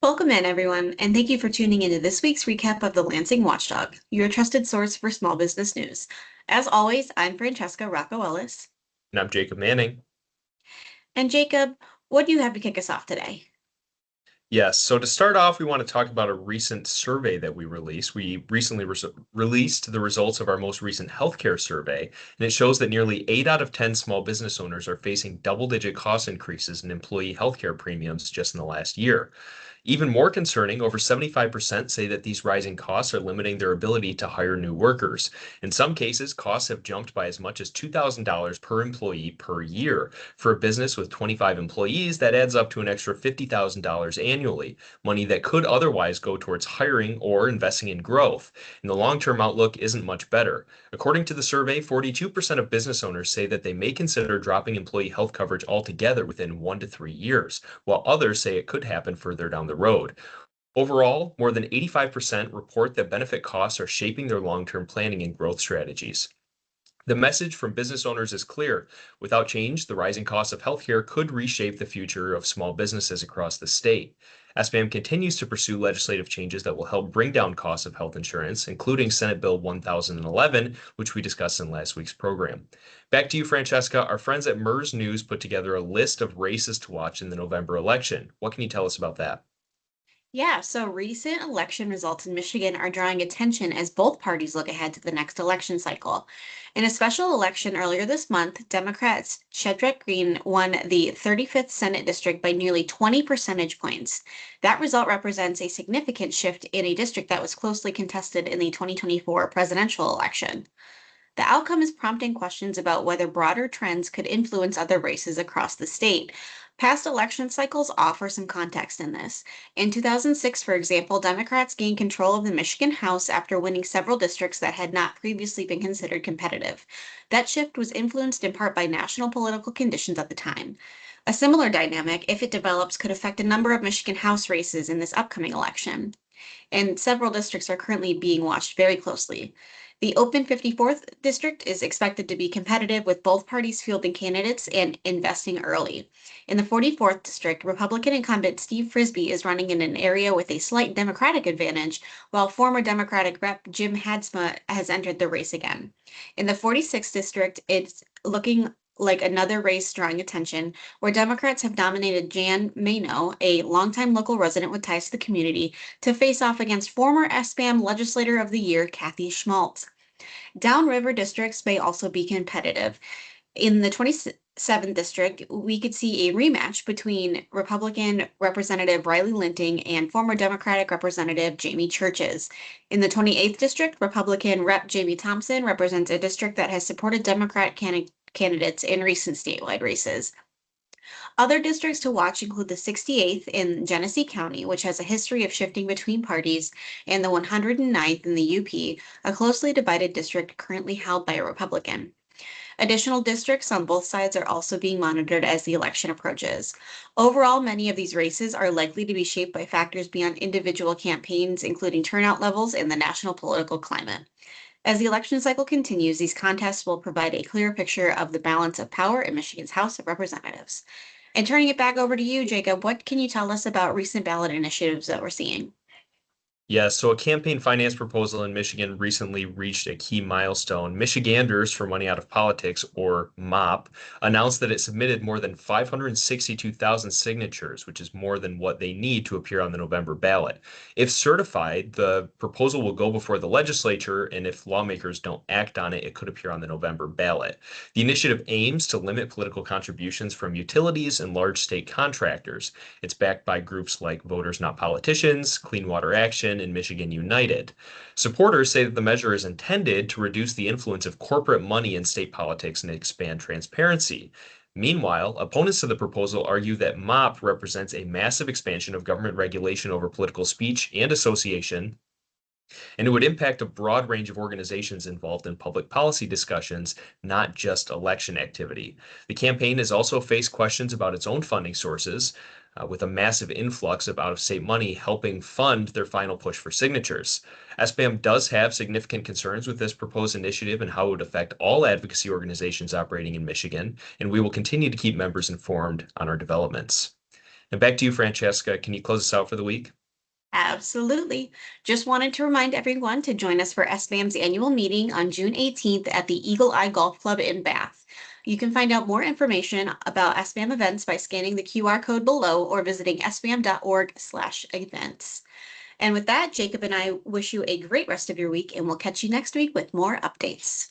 Welcome in, everyone, and thank you for tuning into this week's recap of the Lansing Watchdog, your trusted source for small business news. As always, I'm Francesca Rocco Ellis. And I'm Jacob Manning. And Jacob, what do you have to kick us off today? Yes, so to start off, we want to talk about a recent survey that we released. We recently released the results of our most recent healthcare survey, and it shows that nearly 8 out of 10 small business owners are facing double-digit cost increases in employee healthcare premiums just in the last year. Even more concerning, over 75% say that these rising costs are limiting their ability to hire new workers. In some cases, costs have jumped by as much as $2,000 per employee per year. For a business with 25 employees, that adds up to an extra $50,000 annually, money that could otherwise go towards hiring or investing in growth. And the long-term outlook isn't much better. According to the survey, 42% of business owners say that they may consider dropping employee health coverage altogether within 1 to 3 years, while others say it could happen further down the road. Overall, more than 85% report that benefit costs are shaping their long-term planning and growth strategies. The message from business owners is clear. Without change, the rising cost of healthcare could reshape the future of small businesses across the state. SBAM continues to pursue legislative changes that will help bring down costs of health insurance, including Senate Bill 1011, which we discussed in last week's program. Back to you, Francesca. Our friends at MERS News put together a list of races to watch in the November election. What can you tell us about that? Yeah, so recent election results in Michigan are drawing attention as both parties look ahead to the next election cycle. In a special election earlier this month, Democrats Shedrack Green won the 35th Senate district by nearly 20 percentage points. That result represents a significant shift in a district that was closely contested in the 2024 presidential election. The outcome is prompting questions about whether broader trends could influence other races across the state. Past election cycles offer some context in this. In 2006, for example, Democrats gained control of the Michigan House after winning several districts that had not previously been considered competitive. That shift was influenced in part by national political conditions at the time. A similar dynamic, if it develops, could affect a number of Michigan House races in this upcoming election, and several districts are currently being watched very closely. The open 54th district is expected to be competitive with both parties fielding candidates and investing early. In the 44th district, Republican incumbent Steve Frisbee is running in an area with a slight Democratic advantage, while former Democratic Rep Jim Hadsma has entered the race again. In the 46th district, it's looking like another race drawing attention, where Democrats have nominated Jan Mayno, a longtime local resident with ties to the community, to face off against former SBAM Legislator of the Year Kathy Schmaltz. Downriver districts may also be competitive. In the 27th district, we could see a rematch between Republican Representative Riley Linting and former Democratic Representative Jamie Churches. In the 28th district, Republican Rep. Jamie Thompson represents a district that has supported Democrat candidates in recent statewide races. Other districts to watch include the 68th in Genesee County, which has a history of shifting between parties, and the 109th in the UP, a closely divided district currently held by a Republican. Additional districts on both sides are also being monitored as the election approaches. Overall, many of these races are likely to be shaped by factors beyond individual campaigns, including turnout levels and the national political climate. As the election cycle continues, these contests will provide a clearer picture of the balance of power in Michigan's House of Representatives. And turning it back over to you, Jacob, what can you tell us about recent ballot initiatives that we're seeing? Yeah, so a campaign finance proposal in Michigan recently reached a key milestone. Michiganders for Money Out of Politics, or MOP, announced that it submitted more than 562,000 signatures, which is more than what they need to appear on the November ballot. If certified, the proposal will go before the legislature, and if lawmakers don't act on it, it could appear on the November ballot. The initiative aims to limit political contributions from utilities and large state contractors. It's backed by groups like Voters Not Politicians, Clean Water Action, and Michigan United. Supporters say that the measure is intended to reduce the influence of corporate money in state politics and expand transparency. Meanwhile, opponents of the proposal argue that MOP represents a massive expansion of government regulation over political speech and association, and it would impact a broad range of organizations involved in public policy discussions, not just election activity. The campaign has also faced questions about its own funding sources, with a massive influx of out of state money helping fund their final push for signatures. SBAM does have significant concerns with this proposed initiative and how it would affect all advocacy organizations operating in Michigan, and we will continue to keep members informed on our developments. And back to you, Francesca. Can you close us out for the week? Absolutely. Just wanted to remind everyone to join us for SBAM's annual meeting on June 18th at the Eagle Eye Golf Club in Bath. You can find out more information about SBAM events by scanning the QR code below or visiting sbam.org/events. And with that, Jacob and I wish you a great rest of your week, and we'll catch you next week with more updates.